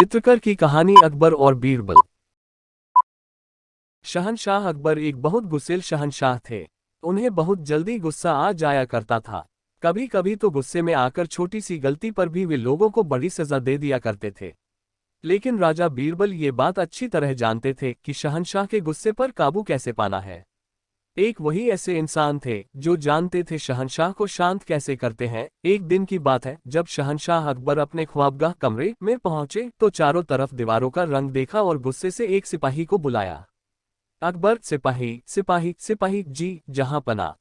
चित्रकर की कहानी अकबर और बीरबल। शहंशाह अकबर एक बहुत गुस्सैल शहंशाह थे। उन्हें बहुत जल्दी गुस्सा आ जाया करता था। कभी कभी तो गुस्से में आकर छोटी सी गलती पर भी वे लोगों को बड़ी सजा दे दिया करते थे। लेकिन राजा बीरबल ये बात अच्छी तरह जानते थे कि शहंशाह के गुस्से पर काबू कैसे पाना है। एक वही ऐसे इंसान थे जो जानते थे शहंशाह को शांत कैसे करते हैं। एक दिन की बात है, जब शहंशाह अकबर अपने ख्वाबगाह कमरे में पहुंचे तो चारों तरफ दीवारों का रंग देखा और गुस्से से एक सिपाही को बुलाया। अकबर, सिपाही सिपाही सिपाही जी, जहां पना।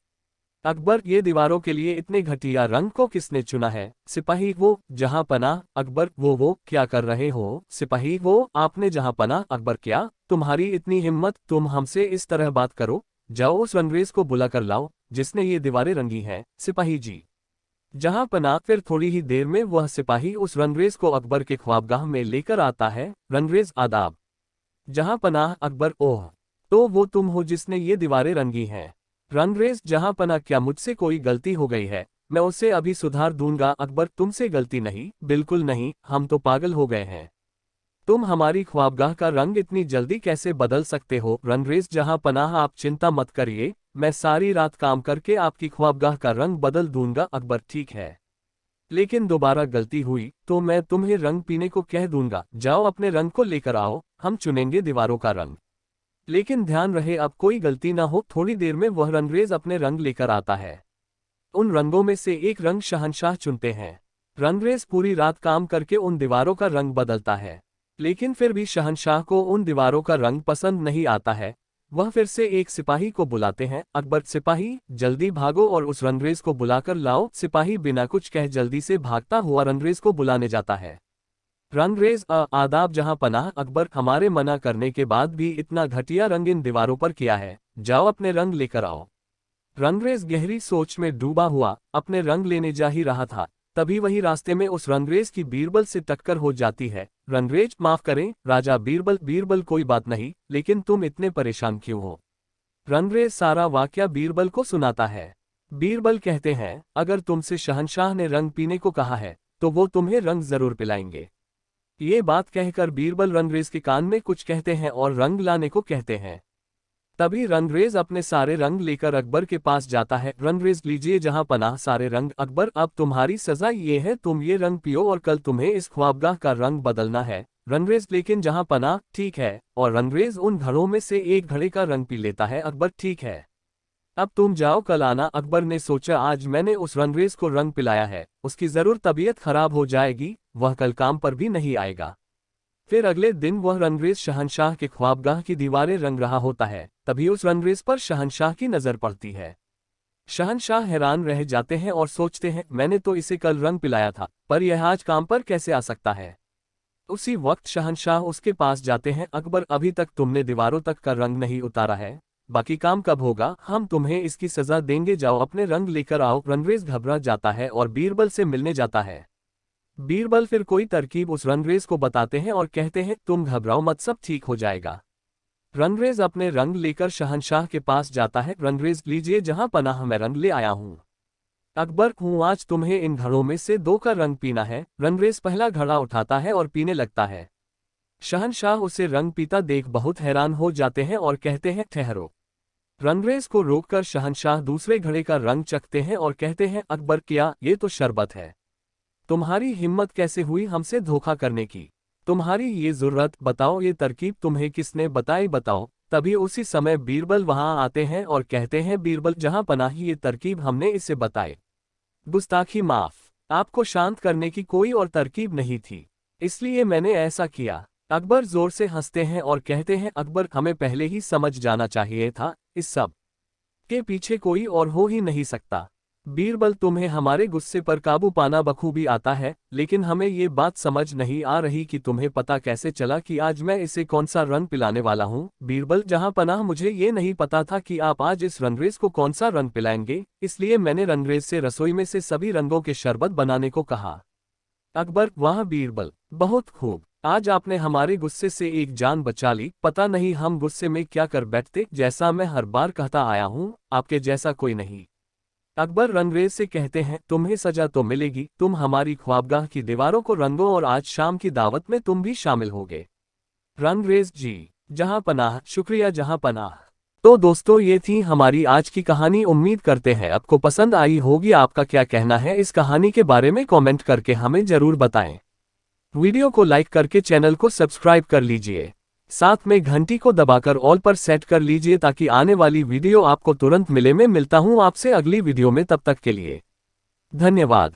अकबर, ये दीवारों के लिए इतने घटिया रंग को किसने चुना है? सिपाही, वो जहां पना। अकबर, वो क्या कर रहे हो? सिपाही, वो आपने जहां पना। अकबर, क्या तुम्हारी इतनी हिम्मत, तुम हमसे इस तरह बात करो? जाओ उस रंगरेज को बुलाकर लाओ जिसने ये दीवारें रंगी हैं। सिपाही जी, जहां पना। फिर थोड़ी ही देर में वह सिपाही उस रंगरेज को अकबर के ख्वाबगाह में लेकर आता है। रंगरेज, आदाब। जहां पनाह। अकबर, ओह, तो वो तुम हो जिसने ये दीवारें रंगी हैं। रंगरेज, जहां पना, क्या मुझसे कोई गलती हो गई है? मैं उसे अभी सुधार दूंगा। अकबर, तुमसे गलती नहीं, बिल्कुल नहीं, हम तो पागल हो गए हैं। तुम हमारी ख्वाबगाह का रंग इतनी जल्दी कैसे बदल सकते हो? रंगरेज, जहां पनाह, आप चिंता मत करिए, मैं सारी रात काम करके आपकी ख्वाबगाह का रंग बदल दूंगा। अकबर, ठीक है, लेकिन दोबारा गलती हुई तो मैं तुम्हें रंग पीने को कह दूंगा। जाओ अपने रंग को लेकर आओ, हम चुनेंगे दीवारों का रंग। लेकिन ध्यान रहे अब कोई गलती ना हो। थोड़ी देर में वह रंगरेज अपने रंग लेकर आता है। उन रंगों में से एक रंग शहंशाह चुनते हैं। रंगरेज पूरी रात काम करके उन दीवारों का रंग बदलता है, लेकिन फिर भी शहंशाह को उन दीवारों का रंग पसंद नहीं आता है। वह फिर से एक सिपाही को बुलाते हैं। अकबर, सिपाही जल्दी भागो और उस रंगरेज को बुलाकर लाओ। सिपाही बिना कुछ कह जल्दी से भागता हुआ रंगरेज को बुलाने जाता है। रंगरेज, आदाब जहां पनाह। अकबर, हमारे मना करने के बाद भी इतना घटिया रंग इन दीवारों पर किया है, जाओ अपने रंग लेकर आओ। रंगरेज गहरी सोच में डूबा हुआ अपने रंग लेने जा ही रहा था, तभी वही रास्ते में उस रंगरेज की बीरबल से टक्कर हो जाती है। रंगरेज, माफ करें राजा बीरबल। बीरबल, कोई बात नहीं, लेकिन तुम इतने परेशान क्यों हो? रंगरेज सारा वाकया बीरबल को सुनाता है। बीरबल कहते हैं, अगर तुमसे शहंशाह ने रंग पीने को कहा है तो वो तुम्हें रंग जरूर पिलाएंगे। ये बात कहकर बीरबल रंगरेज के कान में कुछ कहते हैं और रंग लाने को कहते हैं। तभी रंगरेज अपने सारे रंग लेकर अकबर के पास जाता है। रंगरेज, लीजिए जहां पनाह सारे रंग। अकबर, अब तुम्हारी सजा ये है, तुम ये रंग पियो और कल तुम्हें इस ख्वाबगाह का रंग बदलना है। रंगरेज, लेकिन जहां पनाह, ठीक है, और रंगरेज उन घड़ों में से एक घड़े का रंग पी लेता है। अकबर, ठीक है, अब तुम जाओ, कल आना। अकबर ने सोचा, आज मैंने उस रंगरेज को रंग पिलाया है, उसकी जरूर तबीयत खराब हो जाएगी, वह कल काम पर भी नहीं आएगा। फिर अगले दिन वह रंगरेज शहंशाह के ख्वाबगाह की दीवारें रंग रहा होता है। तभी उस रंगरेज पर शहंशाह की नजर पड़ती है। शहंशाह हैरान रह जाते हैं और सोचते हैं, मैंने तो इसे कल रंग पिलाया था, पर यह आज काम पर कैसे आ सकता है? उसी वक्त शहंशाह उसके पास जाते हैं। अकबर, अभी तक तुमने दीवारों तक का रंग नहीं उतारा है, बाकी काम कब होगा? हम तुम्हें इसकी सजा देंगे, जाओ अपने रंग लेकर आओ। रंगरेज घबरा जाता है और बीरबल से मिलने जाता है। बीरबल फिर कोई तरकीब उस रंगरेज को बताते हैं और कहते हैं, तुम घबराओ मत, सब ठीक हो जाएगा। रंगरेज अपने रंग लेकर शहंशाह के पास जाता है। रंगरेज, लीजिए जहां पनाह, मैं रंग ले आया हूं। अकबर, हूं, आज तुम्हें इन घड़ों में से दो का रंग पीना है। रंगरेज पहला घड़ा उठाता है और पीने लगता है। शहंशाह उसे रंग पीता देख बहुत हैरान हो जाते हैं और कहते हैं, ठहरो। रंगरेज को रोककर शहंशाह दूसरे घड़े का रंग चखते हैं और कहते हैं, अकबर, क्या ये तो शरबत है? तुम्हारी हिम्मत कैसे हुई हमसे धोखा करने की? तुम्हारी ये जुर्रत, बताओ ये तरकीब तुम्हें किसने बताई, बताओ। तभी उसी समय बीरबल वहां आते हैं और कहते हैं, बीरबल जहां पनाह, ये तरकीब हमने इसे बताई। गुस्ताखी माफ, आपको शांत करने की कोई और तरकीब नहीं थी, इसलिए मैंने ऐसा किया। अकबर जोर से हंसते हैं और कहते हैं, अकबर, हमें पहले ही समझ जाना चाहिए था, इस सब के पीछे कोई और हो ही नहीं सकता। बीरबल, तुम्हें हमारे गुस्से पर काबू पाना बखूबी आता है, लेकिन हमें ये बात समझ नहीं आ रही कि तुम्हें पता कैसे चला कि आज मैं इसे कौन सा रंग पिलाने वाला हूँ। बीरबल, जहां पनाह, मुझे ये नहीं पता था कि आप आज इस रंगरेज को कौन सा रंग पिलाएंगे, इसलिए मैंने रंगरेज से रसोई में से सभी रंगों के शरबत बनाने को कहा। अकबर, वाह बीरबल, बहुत खूब, आज आपने हमारे गुस्से से एक जान बचा ली। पता नहीं हम गुस्से में क्या कर बैठते, जैसा मैं हर बार कहता आया हूँ, आपके जैसा कोई नहीं। अकबर रंगरेज से कहते हैं, तुम्हें सजा तो मिलेगी, तुम हमारी ख्वाबगाह की दीवारों को रंगो और आज शाम की दावत में तुम भी शामिल होगे। रंगरेज जी, जहां पनाह, शुक्रिया जहां पनाह। तो दोस्तों, ये थी हमारी आज की कहानी। उम्मीद करते हैं आपको पसंद आई होगी। आपका क्या कहना है इस कहानी के बारे में कमेंट करके हमें जरूर बताएं। वीडियो को लाइक करके चैनल को सब्सक्राइब कर लीजिए। साथ में घंटी को दबाकर ऑल पर सेट कर लीजिए ताकि आने वाली वीडियो आपको तुरंत मिले। मैं मिलता हूं आपसे अगली वीडियो में, तब तक के लिए धन्यवाद।